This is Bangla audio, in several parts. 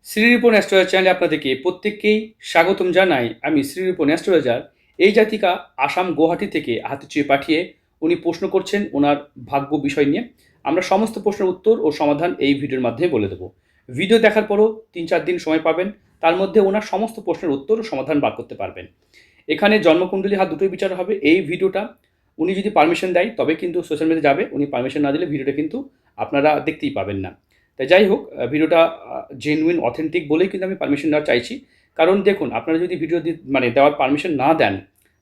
শ্রীরিপন অ্যাস্ট্রোলজার চ্যানেলে আপনাদেরকে প্রত্যেককেই স্বাগতম জানাই। আমি শ্রীরিপন অ্যাস্ট্রোলজার। এই জাতিকা আসাম গুয়াহাটি থেকে হাতে চেয়ে পাঠিয়ে উনি প্রশ্ন করছেন ওনার ভাগ্য বিষয় নিয়ে। আমরা সমস্ত প্রশ্নের উত্তর ও সমাধান এই ভিডিওর মাধ্যমে বলে দেবো। ভিডিও দেখার পরও ৩-৪ দিন সময় পাবেন, তার মধ্যে ওনার সমস্ত প্রশ্নের উত্তর ও সমাধান বার করতে পারবেন। এখানে জন্মকুণ্ডলী হাত দুটোই বিচার হবে। এই ভিডিওটা উনি যদি পারমিশন দেয় তবে কিন্তু সোশ্যাল মিডিয়াতে যাবে, উনি পারমিশন না দিলে ভিডিওটা কিন্তু আপনারা দেখতেই পাবেন না। তাই যাই হোক, ভিডিওটা জেনুইন অথেন্টিক বলেই কিন্তু আমি পারমিশন নেওয়া চাইছি। কারণ দেখুন, আপনারা যদি ভিডিও মানে দেওয়ার পারমিশন না দেন,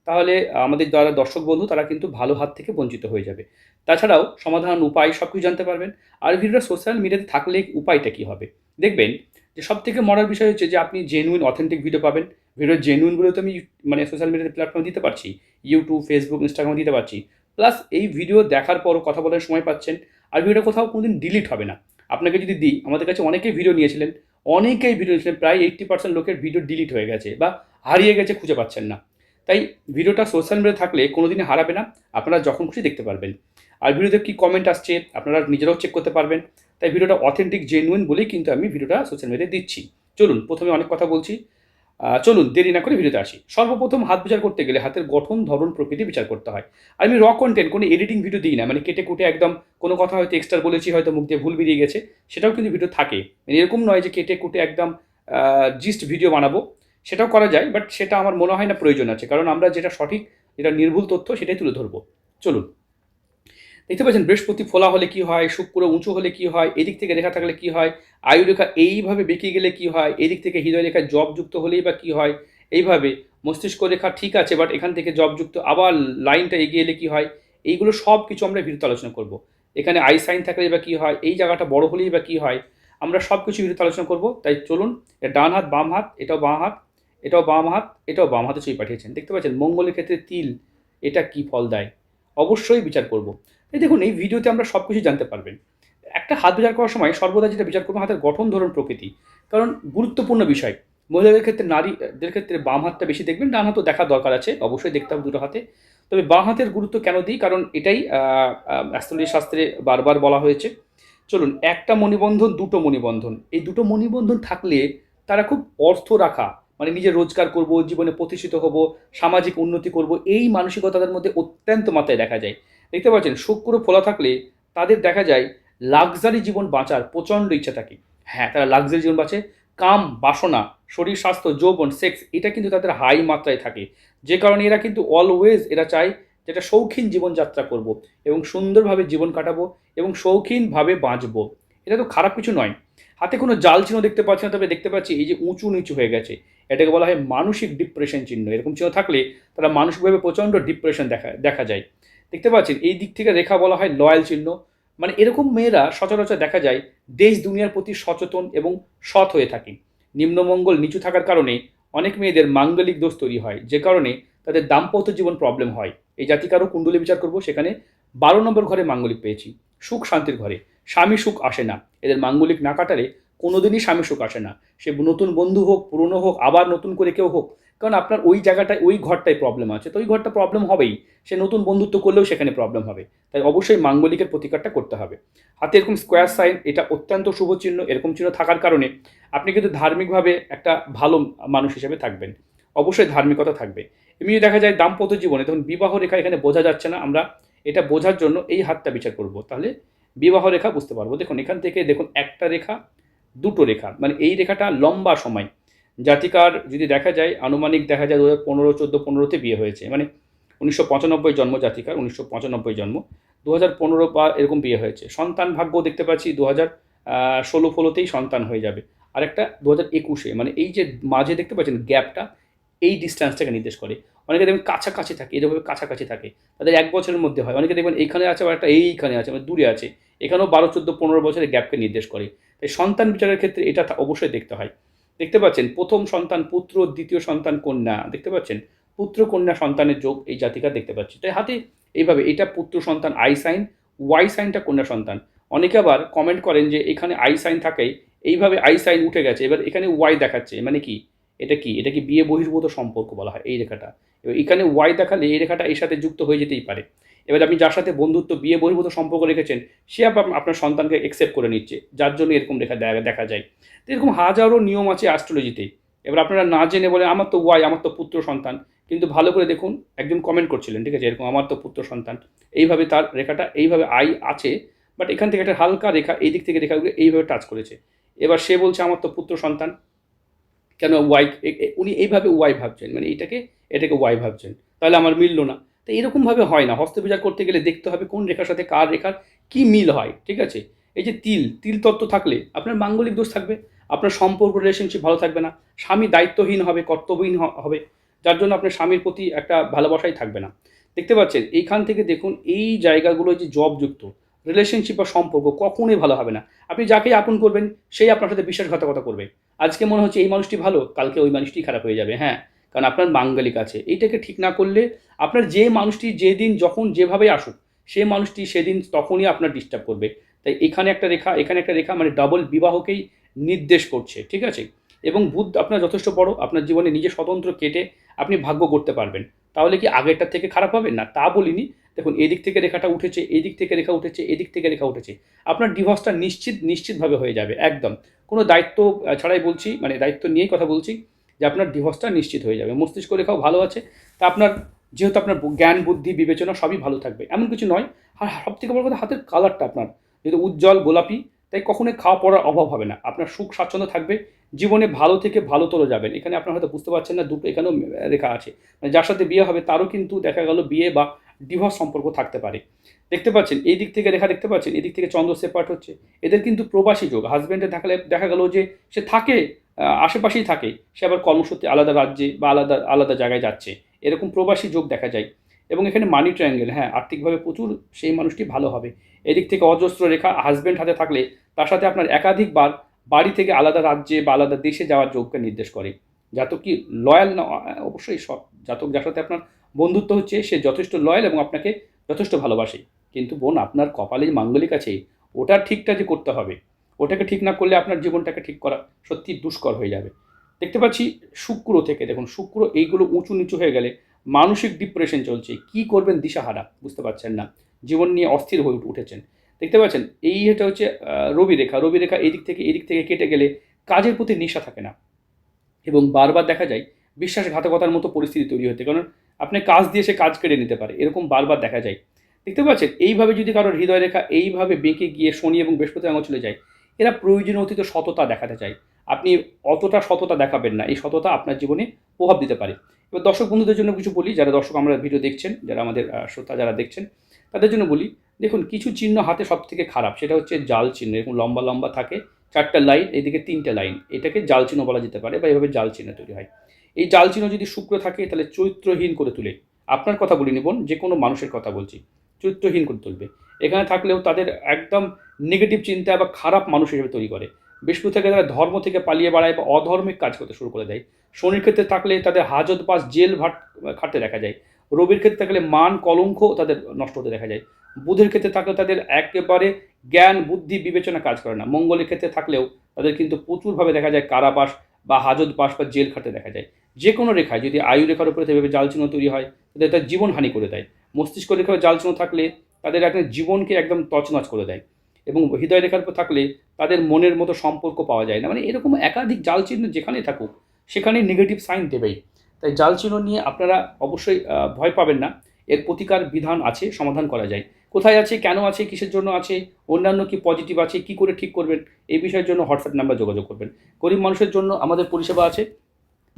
তাহলে আমাদের যারা দর্শক বন্ধু তারা কিন্তু ভালো হাত থেকে বঞ্চিত হয়ে যাবে। তাছাড়াও সমাধান, উপায় সব কিছু জানতে পারবেন। আর ভিডিওটা সোশ্যাল মিডিয়াতে থাকলে উপায়টা কী হবে? দেখবেন যে সবথেকে মজার বিষয় হচ্ছে যে আপনি জেনুইন অথেন্টিক ভিডিও পাবেন। ভিডিও জেনুইন বলে তো আমি মানে সোশ্যাল মিডিয়াতে প্ল্যাটফর্মে দিতে পারছি, ইউটিউব, ফেসবুক, ইনস্টাগ্রামে দিতে পারছি। প্লাস এই ভিডিও দেখার পরও কথা বলার সময় পাচ্ছেন। আর ভিডিওটা কোথাও কোনোদিন ডিলিট হবে না। আপনাকে যদি দিই, আমাদের কাছে অনেকেই ভিডিও নিয়েছিলেন, অনেকেই ভিডিও নিয়েছিলেন, প্রায় 80% লোকের ভিডিও ডিলিট হয়ে গেছে বা হারিয়ে গেছে, খুঁজে পাচ্ছেন না। তাই ভিডিওটা সোশ্যাল মিডিয়ায় থাকলে কোনোদিনই হারাবে না, আপনারা যখন খুশি দেখতে পারবেন। আর ভিডিওতে কী কমেন্ট আসছে আপনারা নিজেরাও চেক করতে পারবেন। তাই ভিডিওটা অথেন্টিক জেনুইন বলেই কিন্তু আমি ভিডিওটা সোশ্যাল মিডিয়ায় দিচ্ছি। চলুন, প্রথমে অনেক কথা বলছি, চলুন দেরি না করে ভিডিওতে আসি। সর্বপ্রথম হাত বিচার করতে গেলে হাতের গঠন, ধরন, প্রকৃতি বিচার করতে হয়। আর আমি কন্টেন্ট, কোনো এডিটিং ভিডিও দিই না, মানে কেটে কুটে একদম কোনো কথা হয়তো এক্সট্রা বলেছি, হয়তো মুখ দিয়ে ভুল বেরিয়ে গেছে, সেটাও কিন্তু ভিডিও থাকে। মানে এরকম নয় যে কেটে কুটে একদম জিস্ট ভিডিও বানাবো, সেটাও করা যায়, বাট সেটা আমার মনে হয় না প্রয়োজন আছে। কারণ আমরা যেটা সঠিক, যেটা নির্ভুল তথ্য সেটাই তুলে ধরবো। চলুন, দেখতে পাচ্ছেন বৃহস্পতি ফোলা হলে কি হয়, শুক্র উঁচু হলে কি হয়, এদিক থেকে রেখা থাকলে কি হয়, আয়ু রেখা এইভাবে বেঁকে গেলে কি হয়, এদিক থেকে হৃদয় রেখা জব যুক্ত হলেই বা কি হয়, এইভাবে মস্তিষ্ক রেখা ঠিক আছে বাট এখান থেকে জব যুক্ত আবার লাইনটা এগিয়ে এলে কি হয়, এইগুলো সব কিছু আমরা ভিডিওতে আলোচনা করব। এখানে আই সাইন থাকলে বা কি হয়, এই জায়গাটা বড় হলেই বা কি হয়, আমরা সব কিছু ভিডিওতে আলোচনা করব। তাই চলুন, ডান হাত, বাম হাত, এটাও বাম হাত, এটাও বাম হাত, এটাও বাম হাতে ছবি পাঠিয়েছেন। দেখতে পাচ্ছেন মঙ্গলের ক্ষেত্রে তিল, এটা কি ফল দেয়, অবশ্যই বিচার করব। এই দেখুন, এই ভিডিওতে আমরা সব কিছু জানতে পারবেন। একটা হাত বিচার করার সময় সর্বদা যেটা বিচার করবো হাতের গঠন, ধরন, প্রকৃতি। কারণ গুরুত্বপূর্ণ বিষয়। মহিলাদের ক্ষেত্রে, নারীদের ক্ষেত্রে বাম হাতটা বেশি দেখবেন, ডান হাতও দেখার দরকার আছে, অবশ্যই দেখতে হবে দুটো হাতে। তবে বাম হাতের গুরুত্ব কেন দিই, কারণ এটাই অ্যাস্ট্রোলজি শাস্ত্রে বারবার বলা হয়েছে। চলুন, একটা মণিবন্ধন, দুটো মণিবন্ধন, এই দুটো মণিবন্ধন থাকলে তারা খুব অর্থ রাখা, মানে নিজে রোজগার করব, জীবনে প্রতিষ্ঠিত হব, সামাজিক উন্নতি করব, এই মানসিকতা তাদের মধ্যে অত্যন্ত মাত্রায় দেখা যায়। দেখতে পাচ্ছেন শুক্র ফোলা থাকলে তাদের দেখা যায় লাক্সারি জীবন বাঁচার প্রচণ্ড ইচ্ছা থাকে। হ্যাঁ, তারা লাক্সারি জীবন বাঁচে। কাম, বাসনা, শরীর স্বাস্থ্য, যৌবন, সেক্স, এটা কিন্তু তাদের হাই মাত্রায় থাকে। যে কারণে এরা কিন্তু অলওয়েজ এরা চায় যেটা শৌখিন জীবনযাত্রা করব এবং সুন্দরভাবে জীবন কাটাবো এবং শৌখিনভাবে বাঁচবো। এটা তো খারাপ কিছু নয়। হাতে কোনো জাল চিহ্ন দেখতে পাচ্ছি না, তবে দেখতে পাচ্ছি এই যে উঁচু নিচু হয়ে গেছে, এটাকে বলা হয় মানসিক ডিপ্রেশন চিহ্ন। এরকম চিহ্ন থাকলে তারা মানসিকভাবে প্রচণ্ড ডিপ্রেশন দেখা দেখা যায়। দেখতে পাচ্ছেন এই দিক থেকে রেখা বলা হয় লয়াল চিহ্ন। মানে এরকম মেয়েরা সচরাচর দেখা যায় দেশ দুনিয়ার প্রতি সচেতন এবং সৎ হয়ে থাকে। নিম্নমঙ্গল নিচু থাকার কারণে অনেক মেয়েদের মাঙ্গলিক দোষ তৈরি হয়, যে কারণে তাদের দাম্পত্য জীবন প্রবলেম হয়। এই জাতিকারও কুণ্ডলী বিচার করব, সেখানে 12 নম্বর ঘরে মাঙ্গলিক পেয়েছি, সুখ শান্তির ঘরে। স্বামী সুখ আসে না, এদের মাঙ্গলিক না কাটালে কোনোদিনই স্বামী সুখ আসে না। সে নতুন বন্ধু হোক, পুরনো হোক, আবার নতুন করে কেউ হোক, কারণ আপনার ওই জায়গাটায় ওই ঘরটায় প্রবলেম আছে, তো ওই ঘরটা প্রবলেম হবেই। সে নতুন বন্ধুত্ব করলেও সেখানে প্রবলেম হবে। তাই অবশ্যই মাঙ্গলিকের প্রতিকারটা করতে হবে। হাতে এরকম স্কোয়ার সাইন, এটা অত্যন্ত শুভ চিহ্ন। এরকম চিহ্ন থাকার কারণে আপনি কিন্তু ধার্মিকভাবে একটা ভালো মানুষ হিসেবে থাকবেন। অবশ্যই ধার্মিকতা থাকবে। এমনি দেখা যায় দাম্পত্য জীবনে তখন বিবাহ রেখা এখানে বোঝা যাচ্ছে না, আমরা এটা বোঝার জন্য এই হাতটা বিচার করব, তাহলে বিবাহ রেখা বুঝতে পারবো। দেখুন এখান থেকে দেখুন একটা রেখা, দুটো রেখা, মানে এই রেখাটা লম্বা সময় জাতিকার যদি দেখা যায়, আনুমানিক দেখা যায় 2015, 14-15তে বিয়ে হয়েছে, মানে 1995 জন্ম জাতিকার, 1995 জন্ম, 2015 বা এরকম বিয়ে হয়েছে। সন্তান ভাগ্য দেখতে পাচ্ছি 2016-15তেই সন্তান হয়ে যাবে। আরেকটা 2021-এ, মানে এই যে মাঝে দেখতে পাচ্ছেন গ্যাপটা, এই ডিস্ট্যান্সটাকে নির্দেশ করে। অনেকে দেখবেন কাছাকাছি থাকে, এরকম কাছাকাছি থাকে, তাদের 1 বছরের মধ্যে হয়। অনেকে দেখবেন এইখানে আছে আবার একটা এইখানে আছে, মানে দূরে আছে, এখানেও 12, 14, 15 বছরের গ্যাপকে নির্দেশ করে। তাই সন্তান বিচারের ক্ষেত্রে এটা অবশ্যই দেখতে হয়। দেখতে পাচ্ছেন প্রথম সন্তান পুত্র, দ্বিতীয় সন্তান কন্যা, দেখতে পাচ্ছেন পুত্র কন্যা সন্তানের যোগ এই জাতিকা দেখতে পাচ্ছি। তাই হাতে এইভাবে এটা পুত্র সন্তান আই সাইন, ওয়াই সাইনটা কন্যা সন্তান। অনেকে আবার কমেন্ট করেন যে এখানে আই সাইন থাকেই এইভাবে আই সাইন উঠে গেছে, এবার এখানে ওয়াই দেখাচ্ছে, মানে কি এটা কি, এটা কি বিয়ে বহির্ভূত সম্পর্ক বলা হয় এই রেখাটা। এবার এখানে ওয়াই দেখালে এই রেখাটা এর সাথে যুক্ত হয়ে যেতেই পারে। এবার আপনি যার সাথে বন্ধুত্ব বিয়ে বহির্ভূত সম্পর্ক রেখেছেন সে আপনার সন্তানকে অ্যাকসেপ্ট করে নিচ্ছে, যার জন্য এরকম দেখা যায়। তো এরকম হাজারো নিয়ম আছে অ্যাস্ট্রোলজিতে। এবার আপনারা না জেনে বলে আমার তো ওয়াই, আমার তো পুত্র সন্তান, কিন্তু ভালো করে দেখুন, একজন কমেন্ট করছিলেন, ঠিক আছে, এরকম আমার তো পুত্র সন্তান, এইভাবে তার রেখাটা এইভাবে আই আছে, বাট এখান থেকে একটা হালকা রেখা এই দিক থেকে রেখাগুলো এইভাবে টাচ করেছে। এবার সে বলছে আমার তো পুত্র সন্তান, কেন ওয়াই, উনি এইভাবে ওয়াই ভাবছেন, মানে এটাকে ওয়াই ভাবছেন, তাহলে আমার মিললো না। তো এরকমভাবে হয় না, হস্তবিচার করতে গেলে দেখতে হবে কোন রেখার সাথে কার রেখার কী মিল হয়, ঠিক আছে। এই যে তিল তত্ত্ব থাকলে আপনার মাঙ্গলিক দোষ থাকবে, আপনার সম্পর্ক রিলেশনশিপ ভালো থাকবে না, স্বামী দায়িত্বহীন হবে, কর্তব্যহীন হবে, যার জন্য আপনার স্বামীর প্রতি একটা ভালোবাসাই থাকবে না। দেখতে পাচ্ছেন এইখান থেকে দেখুন এই জায়গাগুলো যে জবযুক্ত রিলেশনশিপ বা সম্পর্ক কখনোই ভালো হবে না। আপনি যাকেই আপন করবেন সেই আপনার সাথে বিশ্বাসঘাতকতা করবে। আজকে মনে হচ্ছে এই মানুষটি ভালো, কালকে ওই মানুষটি খারাপ হয়ে যাবে, হ্যাঁ, কারণ আপনার মাঙ্গলিক আছে। এইটাকে ঠিক না করলে আপনার যে মানুষটি যেদিন যখন যেভাবে আসুক সেই মানুষটি সেদিন তখনই আপনার ডিস্টার্ব করবে। তাই এখানে একটা রেখা, এখানে একটা রেখা, মানে ডাবল বিবাহকেই নির্দেশ করছে, ঠিক আছে। এবং বুধ আপনার যথেষ্ট বড়, আপনার জীবনে নিজে স্বতন্ত্র কেটে আপনি ভাগ্য করতে পারবেন। তাহলে কি আগেরটার থেকে খারাপ হবে না? তা বলিনি। দেখুন এদিক থেকে রেখাটা উঠেছে, এদিক থেকে রেখা উঠেছে, এদিক থেকে রেখা উঠেছে, আপনার ডিভোর্সটা নিশ্চিতভাবে হয়ে যাবে একদম। কোনো দায়িত্ব ছাড়াই বলছি, মানে দায়িত্ব নিয়েই কথা বলছি, যে আপনার ডিভোর্সটা নিশ্চিত হয়ে যাবে। মস্তিষ্ক রেখাও ভালো আছে, তা আপনার যেহেতু আপনার জ্ঞান বুদ্ধি বিবেচনা সবই ভালো থাকবে, এমন কিছু নয়। আর সবথেকে বড় কথা, হাতের কালারটা আপনার যেহেতু উজ্জ্বল গোলাপি, তাই কখনোই খাওয়া পড়ার অভাব হবে না, আপনার সুখ স্বাচ্ছন্দ্য থাকবে, জীবনে ভালো থেকে ভালোতর যাবেন। এখানে আপনার হয়তো বুঝতে পারছেন না, দুটো এখানেও রেখা আছে, মানে যার সাথে বিয়ে হবে তারও কিন্তু দেখা গেল বিয়ে বা ডিভোর্স সম্পর্ক থাকতে পারে। দেখতে পাচ্ছেন এই দিক থেকে রেখা, দেখতে পাচ্ছেন এদিক থেকে চন্দ্র সেপারেট হচ্ছে, এদের কিন্তু প্রবাসী যোগ। হাজব্যান্ডে থাকলে দেখা গেল যে সে থাকে আশেপাশেই থাকে, সে আবার কর্মসূত্রে আলাদা রাজ্যে বা আলাদা আলাদা জায়গায় যাচ্ছে, এরকম প্রবাসী যোগ দেখা যায়। এবং এখানে মানি ট্রায়াঙ্গেল, হ্যাঁ, আর্থিকভাবে প্রচুর সেই মানুষটি ভালো হবে। এদিক থেকে অজস্র রেখা হাজব্যান্ড হাতে থাকলে তার সাথে আপনার একাধিকবার বাড়ি থেকে আলাদা রাজ্যে বা আলাদা দেশে যাওয়ার যোগকে নির্দেশ করে। জাতক কি লয়াল না? অবশ্যই সব জাতক যার সাথে আপনার বন্ধুত্ব হচ্ছে সে যথেষ্ট লয়াল এবং আপনাকে যথেষ্ট ভালোবাসে। কিন্তু বোন, আপনার কপালে মাঙ্গলিক আছে, ওটা ঠিকটা যে করতে হবে, ওটাকে ঠিক না করলে আপনার জীবনটাকে ঠিক করা সত্যি দুষ্কর হয়ে যাবে। দেখতে পাচ্ছি শুক্র থেকে, দেখুন শুক্র এইগুলো উঁচু নিচু হয়ে গেলে মানসিক ডিপ্রেশন চলছে, কি করবেন দিশাহারা, বুঝতে পারছেন না, জীবন নিয়ে অস্থির হয়ে উঠেছেন। দেখতে পাচ্ছেন এটা হচ্ছে রবি রেখা। রবি রেখা এদিক থেকে কেটে গেলে কাজের প্রতি নেশা থাকে না, এবং বারবার দেখা যায় বিশ্বাসঘাতকতার মতো পরিস্থিতি তৈরি হতে, কারণ আপনি কাজ দিয়ে সে কাজ কেড়ে নিতে পারে, এরকম বারবার দেখা যায়। দেখতে পাচ্ছেন এইভাবে যদি কারোর হৃদয় রেখা এইভাবে বেঁকে গিয়ে শনি এবং বৃহস্পতি অঙ্গ চলে যায়, এরা প্রয়োজনীয় অতীত সততা দেখাতে চায়। আপনি অতটা সততা দেখাবেন না, এই সততা আপনার জীবনে প্রভাব দিতে পারে। এবার দর্শক বন্ধুদের জন্য কিছু বলি, যারা দর্শক আমরা ভিডিও দেখছেন, যারা আমাদের শ্রোতা যারা দেখছেন, তাদের জন্য বলি, দেখুন কিছু চিহ্ন হাতে সব থেকে খারাপ, সেটা হচ্ছে জাল চিহ্ন। এরকম লম্বা লম্বা থাকে, চারটা লাইন, এইদিকে তিনটে লাইন, এটাকে জাল চিহ্ন বলা যেতে পারে, বা এভাবে জাল চিহ্ন তৈরি হয়। এই জাল চিহ্ন যদি শুক্র থাকে তাহলে চরিত্রহীন করে তুলে, আপনার কথা বলিনি বোন, যে কোনো মানুষের কথা বলছি, চরিত্রহীন করে তুলবে। এখানে থাকলেও তাদের একদম নেগেটিভ চিন্তা বা খারাপ মানুষ হিসেবে তৈরি করে। বৃহস্পতি থেকে তারা ধর্ম থেকে পালিয়ে বেড়ায় বা অধর্মিক কাজ করতে শুরু করে দেয়। শনির ক্ষেত্রে থাকলে তাদের হাজত বাস জেল খাটতে দেখা যায়। রবির ক্ষেত্রে থাকলে মান কলঙ্ক তাদের নষ্ট হতে দেখা যায়। বুধের ক্ষেত্রে থাকলে তাদের একেবারে জ্ঞান বুদ্ধি বিবেচনা কাজ করে না। মঙ্গলের ক্ষেত্রে থাকলেও তাদের কিন্তু প্রচুরভাবে দেখা যায় কারাবাস বা হাজতবাস বা জেল খাটতে দেখা যায়। যে কোনো রেখায় যদি আয়ু রেখার উপরে এভাবে জাল চিহ্ন তৈরি হয়, তাদের তার জীবনহানি করে দেয়। মস্তিষ্ক রেখায় জাল চিহ্ন থাকলে তাদের একটা জীবনকে একদম তছনছ করে দেয়। এবং হৃদয় রেখার উপর থাকলে তাদের মনের মতো সম্পর্ক পাওয়া যায় না। মানে এরকম একাধিক জাল চিহ্ন যেখানেই থাকুক সেখানেই নেগেটিভ সাইন দেবেই। তাই জাল চিহ্ন নিয়ে আপনারা অবশ্যই ভয় পাবেন না, এর প্রতিকার বিধান আছে, সমাধান করা যায়। কোথায় আছে, কেন আছে, কিসের জন্য আছে, অন্যান্য কি পজিটিভ আছে, কি করে ঠিক করবেন, এই বিষয়ের জন্য হোয়াটসঅ্যাপ নাম্বার যোগাযোগ করবেন। গরিব মানুষের জন্য আমাদের পরিষেবা আছে,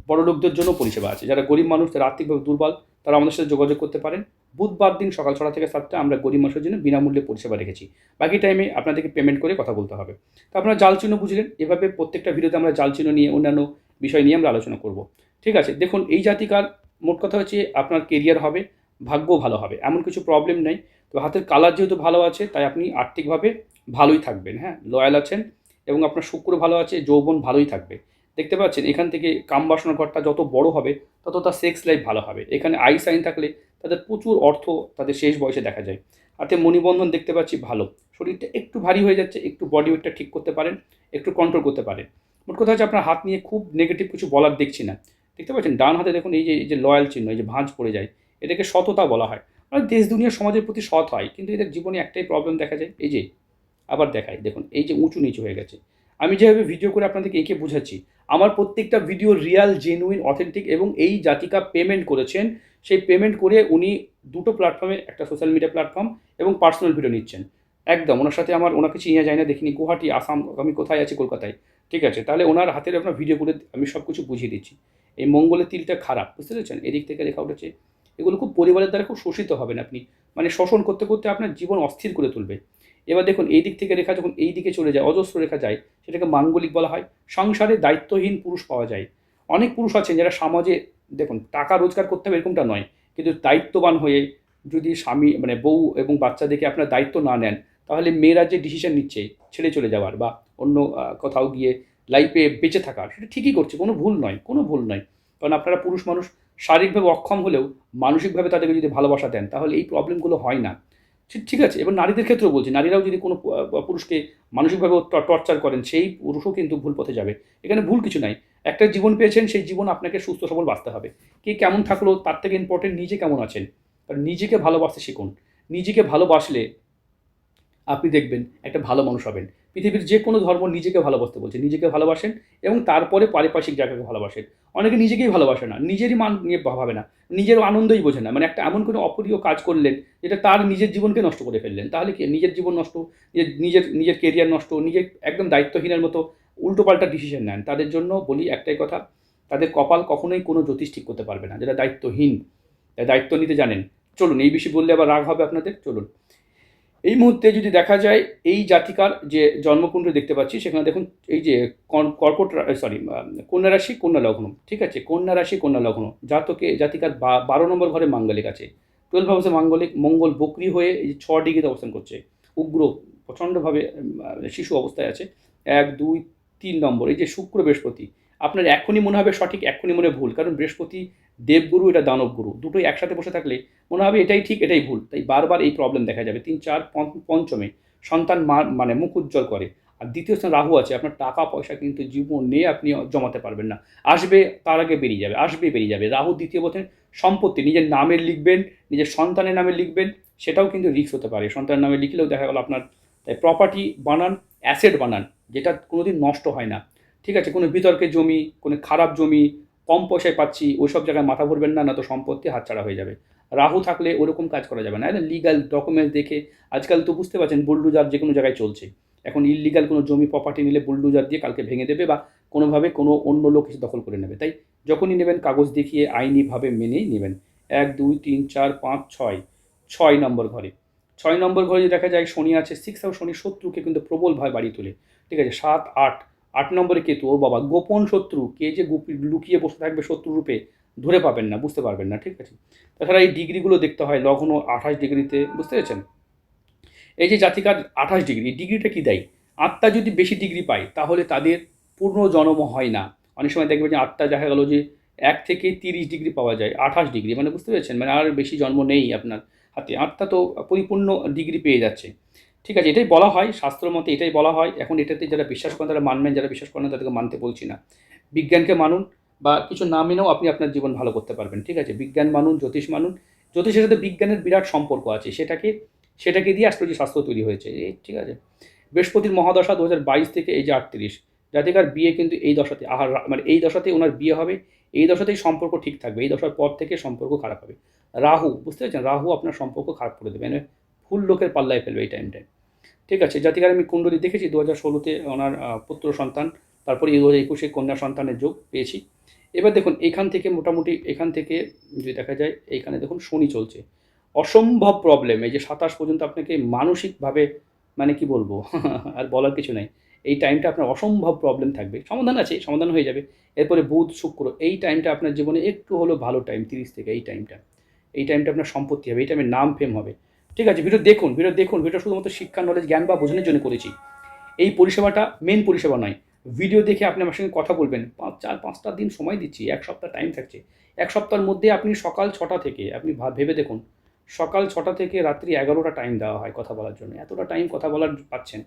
বড় লোকদের জন্য পরিষেবা আছে। যারা গরিব মানুষ, যারা আর্থিকভাবে দুর্বল, তারা আমাদের সাথে যোগাযোগ করতে পারেন। বুধবার দিন সকাল 6টা থেকে 7টা আমরা গরিব মানুষের জন্য বিনামূল্যে পরিষেবা রেখেছি। বাকি টাইমে আপনাদেরকে পেমেন্ট করে কথা বলতে হবে। তো আপনারা জাল চিহ্ন বুঝলেন, এভাবে প্রত্যেকটা ভিডিওতে আমরা জাল চিহ্ন নিয়ে অন্যান্য বিষয় নিয়ে আমরা আলোচনা করব। ঠিক আছে, দেখুন এই জাতিকার মোট কথা হচ্ছে আপনার কেরিয়ার হবে, ভাগ্য ভালো হবে, এমন কিছু প্রবলেম নেই। তো হাতের কালার যেহেতু ভালো আছে তাই আপনি আর্থিকভাবে ভালোই থাকবেন, হ্যাঁ, লয়াল আছেন, এবং আপনার শুক্র ভালো আছে, যৌবন ভালোই থাকবে। দেখতে পাচ্ছেন এখান থেকে কাম বাসনা ঘরটা যত বড় হবে তত তার সেক্স লাইফ ভালো হবে। এখানে আই সাইন থাকলে তাদের প্রচুর অর্থ তাদের শেষ বয়সে দেখা যায়। হাতে মণিবন্ধন দেখতে পাচ্ছি ভালো, শরীরটা একটু ভারী হয়ে যাচ্ছে, একটু বডি ওয়েটটা ঠিক করতে পারেন, একটু কন্ট্রোল করতে পারেন। মোট কথা হচ্ছে আপনার হাত নিয়ে খুব নেগেটিভ কিছু বলার দেখছি না। দেখতে পাচ্ছেন ডান হাতে দেখুন এই যে লয়াল চিহ্ন, এই যে ভাঁজ পড়ে যায়, এটাকে সততা বলা হয়। আর দেশ দুনিয়া সমাজের প্রতি সৎ হয়, কিন্তু এদের জীবনে একটাই প্রবলেম দেখা যায়, এই যে আবার দেখায় দেখুন এই যে উঁচু নিচু হয়ে গেছে। আমি যেভাবে ভিডিও করে আপনাদেরকে এঁকে বোঝাচ্ছি, আমার প্রত্যেকটা ভিডিও রিয়াল, জেনুইন, অথেন্টিক, এবং এই জাতিকা পেমেন্ট করেছেন। সেই পেমেন্ট করে উনি দুটো প্ল্যাটফর্মে, একটা সোশ্যাল মিডিয়া প্ল্যাটফর্ম এবং পার্সোনাল ভিডিও নিচ্ছেন। একদম ওনার সাথে ওনাকে চিনা যায় না, দেখিনি, গুয়াহাটি, আসাম, আমি কোথায় আছি, কলকাতায়, ঠিক আছে। তাহলে ওনার হাতের আপনার ভিডিও করে আমি সব কিছু বুঝিয়ে দিচ্ছি। এই মঙ্গলের তিলটা খারাপ, বুঝতে পেরেছেন, এদিক থেকে লেখা উঠেছে। এগুলো খুব পরিবারের দ্বারা খুব শোষিত হবেন আপনি, মানে শোষণ করতে করতে আপনার জীবন অস্থির করে তুলবে। এবার দেখুন এই দিক থেকে রেখা যখন এই দিকে চলে যায়, অজস্র রেখা যায়, সেটাকে মাঙ্গলিক বলা হয়। সংসারে দায়িত্বহীন পুরুষ পাওয়া যায়। অনেক পুরুষ আছেন যারা সমাজে, দেখুন টাকা রোজগার করতে হবে এরকমটা নয়, কিন্তু দায়িত্ববান হয়ে যদি স্বামী মানে বউ এবং বাচ্চাদেরকে আপনার দায়িত্ব না নেন, তাহলে মেয়েরা যে ডিসিশন নিচ্ছে ছেড়ে চলে যাওয়ার বা অন্য কোথাও গিয়ে লাইফে বেঁচে থাকার, সেটা ঠিকই করছে, কোনো ভুল নয়, কোনো ভুল নয়। কারণ আপনারা পুরুষ মানুষ, শারীরিকভাবে অক্ষম হলেও মানসিকভাবে তাদেরকে যদি ভালোবাসা দেন, তাহলে এই প্রবলেমগুলো হয় না। ঠিক আছে। এবার নারীদের ক্ষেত্রেও বলছি, নারীরাও যদি কোনো পুরুষকে মানসিকভাবে টর্চার করেন, সেই পুরুষও কিন্তু ভুল পথে যাবে। এখানে ভুল কিছু নাই। একটা জীবন পেয়েছেন, সেই জীবন আপনাকে সুস্থ সবল বাঁচতে হবে। কে কেমন থাকলো তার থেকে ইম্পর্টেন্ট নিজে কেমন আছেন। কারণ নিজেকে ভালোবাসতে শিখুন। নিজেকে ভালোবাসলে আপনি দেখবেন একটা ভালো মানুষ হবেন। পৃথিবীর যে কোনো ধর্ম নিজেকে ভালোবাসতে বলছে, নিজেকে ভালোবাসেন এবং তারপরে পারিপার্শ্বিক জায়গাকে ভালোবাসেন। অনেকে নিজেকেই ভালোবাসে না, নিজেরই মান নিয়ে ভাবে না, নিজের আনন্দই বোঝে না। মানে একটা এমন কোনো অপ্রিয় কাজ করলেন যেটা তার নিজের জীবনকে নষ্ট করে ফেললেন, তাহলে কি নিজের জীবন নষ্ট, নিজের নিজের কেরিয়ার নষ্ট, নিজের একদম দায়িত্বহীনের মতো উল্টোপাল্টা ডিসিশন নেন। তাদের জন্য বলি একটাই কথা, তাদের কপাল কখনোই কোনো জ্যোতিষ ঠিক করতে পারবে না, যারা দায়িত্বহীন, দায়িত্ব নিতে জানেন। চলুন, এই বিষয়ে বললে আবার রাগ হবে আপনাদের, চলুন। এই মুহূর্তে যদি দেখা যায় এই জাতিকার যে জন্মকুণ্ডলী দেখতে পাচ্ছি, সেখানে দেখুন এই যে কর্কট, সরি, কন্যা রাশি, কন্যা লগ্ন, ঠিক আছে, কন্যা রাশি, কন্যা লগ্ন, জাতিকার 12 নম্বর ঘরে মাঙ্গলিক আছে। 12 হাউসে মাঙ্গলিক, মঙ্গল বকরি হয়ে এই যে 6 ডিগ্রিতে অবস্থান করছে, উগ্র প্রচণ্ডভাবে শিশু অবস্থায় আছে। 1, 2, 3 নম্বর, এই যে শুক্র বৃহস্পতি, আপনার এখনই মনে হবে সঠিক, এখনই মনে ভুল, কারণ বৃহস্পতি দেবগুরু, এটা দানবগুরু, দুটোই একসাথে বসে থাকলে মনে হবে এটাই ঠিক এটাই ভুল। তাই বারবার এই প্রবলেম দেখা যাবে। 3, 4, পঞ্চমে সন্তান মানে মুখ উজ্জ্বল করে। আর দ্বিতীয় স্থানে রাহু আছে, আপনার টাকা পয়সা কিন্তু জীবনে আপনি জমাতে পারবেন না, আসবে তার আগে বেরিয়ে যাবে, আসবে বেরিয়ে যাবে। রাহু দ্বিতীয় পথে সম্পত্তি নিজের নামে লিখবেন, নিজের সন্তানের নামে লিখবেন, সেটাও কিন্তু রিস্ক হতে পারে। সন্তানের নামে লিখলেও দেখা গেল আপনার, তাই প্রপার্টি বানান, অ্যাসেট বানান, যেটা কোনোদিন নষ্ট হয় না, ঠিক আছে। কোনো বিতর্কের জমি, কোনো খারাপ জমি, কম পয়সায় পাচ্ছি, ওইসব জায়গায় মাথা ভরবেন না, না তো সম্পত্তি হাতছাড়া হয়ে যাবে। রাহু থাকলে ওরকম কাজ করা যাবে না, একদম লিগাল ডকুমেন্টস দেখে। আজকাল তো বুঝতে পারছেন বুলডোজার যে কোনো জায়গায় চলছে। এখন ইললিগাল কোনো জমি প্রপার্টি নিলে বুলডোজার দিয়ে কালকে ভেঙে দেবে বা কোনোভাবে কোনো অন্য লোক এসে দখল করে নেবে। তাই যখনই নেবেন কাগজ দেখিয়ে আইনিভাবে মেনেই নেবেন। 1, 2, 3, 4, 5, 6, 6 নম্বর ঘরে, 6 নম্বর ঘরে যদি দেখা যায় শনি আছে, 6 হাউস, শনি শত্রুকে কিন্তু প্রবল ভয় বাড়িয়ে তোলে, ঠিক আছে। 7, 8, 8 নম্বরে কেতু, ও বাবা, গোপন শত্রু, কে যে লুকিয়ে বসে থাকবে শত্রু রূপে, ধরে পাবেন না, বুঝতে পারবেন না, ঠিক আছে। তাছাড়া এই ডিগ্রিগুলো দেখতে হয়, লগ্ন 28 ডিগ্রিতে, বুঝতে পেরেছেন। এই যে জাতিকার 28 ডিগ্রি, ডিগ্রিটা কি দেয়? আত্মা যদি বেশি ডিগ্রি পায় তাহলে তাদের পূর্ণ জন্ম হয় না। অনেক সময় দেখবেন যে আত্মা দেখা গেল যে 1 থেকে 30 ডিগ্রি পাওয়া যায়, 28 ডিগ্রি, মানে বুঝতে পেরেছেন, মানে আর বেশি জন্ম নেই আপনার হাতে, আত্মা তো পরিপূর্ণ ডিগ্রি পেয়ে যাচ্ছে, ঠিক আছে। এটাই বলা হয় শাস্ত্র মতে, এটাই বলা হয়। এখন এটাতে যারা বিশ্বাস করেন তারা মানবেন, যারা বিশ্বাস করেন না তাদেরকে মানতে বলছি না। বিজ্ঞানকে মানুন, বা কিছু না মেনেও আপনি আপনার জীবন ভালো করতে পারবেন, ঠিক আছে। বিজ্ঞান মানুন, জ্যোতিষ মানুন, জ্যোতিষের সাথে বিজ্ঞানের বিরাট সম্পর্ক আছে, সেটাকে দিয়ে অ্যাস্ট্রোলজি শাস্ত্র তৈরি হয়েছে, ঠিক আছে। বৃহস্পতির মহাদশা 2022 থেকে এই যে 38, জাতিকার বিয়ে কিন্তু এই দশাতে, মানে এই দশাতেই ওনার বিয়ে হবে, এই দশাতেই সম্পর্ক ঠিক থাকবে, এই দশার পর থেকে সম্পর্ক খারাপ হবে। রাহু, বুঝতে পেরেছেন, রাহু আপনার সম্পর্ক খারাপ করে দেবে, মানে ভুল লোকের পাল্লায় ফেলবে এই টাইমটায়, ঠিক আছে। জাতিকার আমি কুণ্ডলী দেখেছি 2016-তে ওনার পুত্র সন্তান, তারপরে 2021-এ কন্যা সন্তানের যোগ পেয়েছি। এবার দেখুন এখান থেকে মোটামুটি, এখান থেকে যদি দেখা যায় এইখানে দেখুন শনি চলছে, অসম্ভব প্রবলেম। এই যে 27 পর্যন্ত আপনাকে মানসিকভাবে, মানে কি বলবো আর বলার কিছু নাই। এই টাইমটা আপনার অসম্ভব প্রবলেম থাকবে, সমাধান আছে, সমাধান হয়ে যাবে। এরপরে বুধ শুক্র, এই টাইমটা আপনার জীবনে একটু হলো ভালো টাইম, 30 থেকে এই টাইমটা আপনার সম্পত্তি হবে, এই টাইমে নাম ফেম হবে, ঠিক আছে। ভিডিও শুধুমাত্র শিক্ষা, নলেজ, জ্ঞান বা বোঝানোর জন্য করেছি। এই পরিষেবাটা মেন পরিষেবা নয়। ভিডিও দেখে আপনি আমার সঙ্গে কথা বলবেন, 4-5টা দিন সময় দিচ্ছি, 1 সপ্তাহ টাইম থাকছে। 1 সপ্তাহের মধ্যে আপনি সকাল 6টা থেকে, আপনি ভেবে দেখুন, সকাল 6টা থেকে রাত্রি 11টা টাইম দেওয়া হয় কথা বলার জন্য। এতটা টাইম কথা বলার পাচ্ছেন,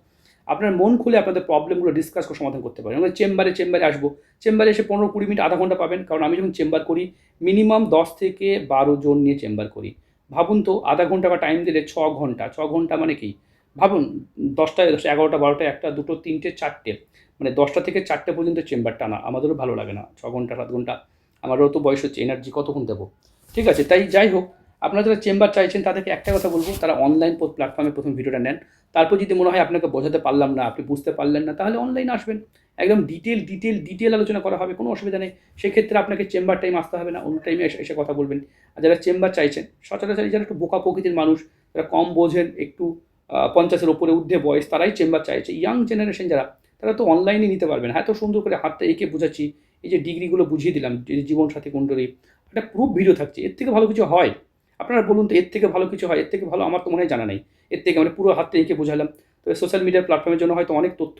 আপনার মন খুলে আপনাদের প্রবলেমগুলো ডিসকাস করে সমাধান করতে পারেন। আমরা চেম্বারে আসবো, চেম্বারে এসে 15-20 মিনিট, আধা ঘন্টা পাবেন, কারণ আমি যখন চেম্বার করি মিনিমাম 10 থেকে 12 জন নিয়ে চেম্বার করি। ভাবুন তো আধা ঘন্টা বা টাইম দিলে 6 ঘন্টা, 6 ঘন্টা মানে কি ভাবুন, 10টায় 11টা 12টা 1টা 2টো 3টে 4টে, মানে 10টা থেকে 4টে পর্যন্ত চেম্বার টানা আমাদেরও ভালো লাগে না। 6 ঘন্টা 7 ঘন্টা আমারও তো বয়স হচ্ছে, এনার্জি কতক্ষণ দেবো? ঠিক আছে, তাই যাই হোক, আপনারা যারা চেম্বার চাইছেন তাদেরকে একটা কথা বলবো, তারা অনলাইন প্ল্যাটফর্মে প্রথম ভিডিওটা নেন। তারপর যদি মনে হয় আপনাকে বোঝাতে পারলাম না, আপনি বুঝতে পারলেন না, তাহলে অনলাইনে আসবেন। একদম ডিটেল আলোচনা করা হবে, কোনো অসুবিধা নেই। সেক্ষেত্রে আপনাকে চেম্বার টাইম আসতে হবে না, অন্য টাইমে এসে কথা বলবেন। আর যারা চেম্বার চাইছেন, সচরাচর যারা একটু বোকা প্রকৃতির মানুষ, যারা কম বোঝেন, একটু 50-এর ওপরে ঊর্ধ্বে বয়স, তারাই চেম্বার চাইছে। ইয়াং জেনারেশন যারা, তারা তো অনলাইনে নিতে পারবেন। হ্যাঁ, তো সুন্দর করে হাতটা এঁকে বোঝাচ্ছি, এই যে ডিগ্রিগুলো বুঝিয়ে দিলাম, যে জীবনসাথী কুণ্ডলী, একটা প্রুফ ভিডিও থাকছে। এর থেকে ভালো কিছু হয়? আপনারা বলুন তো, এর থেকে ভালো কিছু হয়? এর থেকে ভালো আমার তো মনে হয় জানা নেই। এর থেকে মানে পুরো হাতটা এঁকে বোঝালাম। তো সোশ্যাল মিডিয়ার প্ল্যাটফর্মের জন্য হয়তো অনেক তথ্য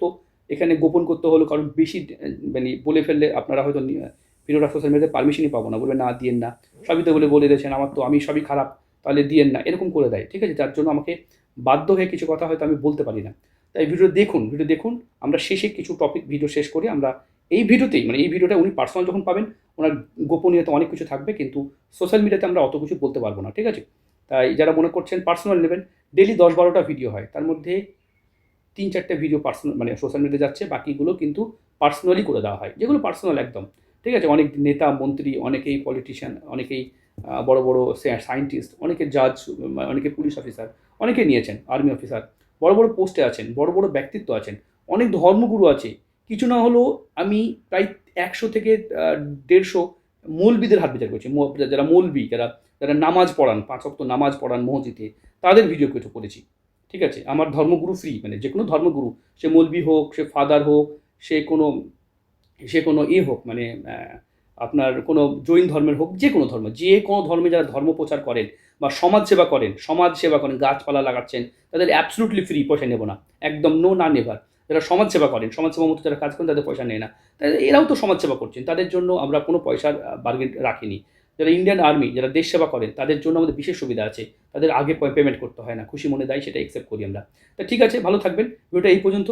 এখানে গোপন করতে হলো, কারণ বেশি মানে বলে ফেললে আপনারা হয়তো ভিডিওটা সোশ্যাল মিডিয়াতে পারমিশনই পাবো না, বলবে না দিয়েন না, সবই তো বলে দিয়েছেন, আমার তো আমি সবই খারাপ, তাহলে দিয়েন না, এরকম করে দেয়। ঠিক আছে, যার জন্য আমাকে বাধ্য হয়ে কিছু কথা হয়তো আমি বলতে পারি না। তাই ভিডিও দেখুন। আমরা শেষে কিছু টপিক ভিডিও শেষ করে আমরা এই ভিডিওতেই, মানে এই ভিডিওটা উনি পার্সোনাল যখন পাবেন, ওনার গোপনীয়তা অনেক কিছু থাকবে, কিন্তু সোশ্যাল মিডিয়াতে আমরা অত কিছু বলতে পারবো না। ঠিক আছে, তাই যারা মনে করছেন পার্সোনাল নেবেন, ডেলি 10-12টা ভিডিও হয়, তার মধ্যে 3-4টে ভিডিও পার্সোনাল মানে সোশ্যাল মিডিয়াতে যাচ্ছে, বাকিগুলো কিন্তু পার্সোনালি করে দেওয়া হয়, যেগুলো পার্সোনাল একদম। ঠিক আছে, অনেক নেতা মন্ত্রী, অনেকেই পলিটিশিয়ান, অনেকেই বড় বড় সায়েন্টিস্ট, অনেকে জাজ, অনেকে পুলিশ অফিসার, অনেকে নিয়েছেন, আর্মি অফিসার, বড় বড় পোস্টে আছেন, বড় বড় ব্যক্তিত্ব আছেন, অনেক ধর্মগুরু আছে। কিছু না হলেও আমি প্রায় 100 থেকে 150 মৌলবিদের হাত বিচার করছি, যারা মৌলবি, যারা যারা নামাজ পড়ান, 5 ওয়াক্ত নামাজ পড়ান মসজিদে, তাদের ভিডিও কিছু করেছি। ঠিক আছে, আমার ধর্মগুরু ফ্রি, মানে যে কোনো ধর্মগুরু, সে মৌলবি হোক, সে ফাদার হোক, সে কোনো সে কোনো হোক, মানে আপনার কোনো জৈন ধর্মের হোক, যে কোনো ধর্মে যারা ধর্ম প্রচার করেন বা সমাজ সেবা করেন, গাছপালা লাগাচ্ছেন, তাদের অ্যাবসলুটলি ফ্রি, পয়সা নেব না, একদম নো, না নেভার। যারা সমাজসেবা করেন, সমাজসেবা মতো যারা কাজ করেন, তাদের পয়সা নেয় না। তাই এরাও তো সমাজসেবা করছেন, তাদের জন্য আমরা কোনো পয়সার বার্গেন রাখিনি। যারা ইন্ডিয়ান আর্মি, যারা দেশ সেবা করেন, তাদের জন্য আমাদের বিশেষ সুবিধা আছে, তাদের আগে পেমেন্ট করতে হয় না, খুশি মনে দেয়, সেটা অ্যাকসেপ্ট করি আমরা। তা ঠিক আছে, ভালো থাকবেন, ভিডিওটা এই পর্যন্ত।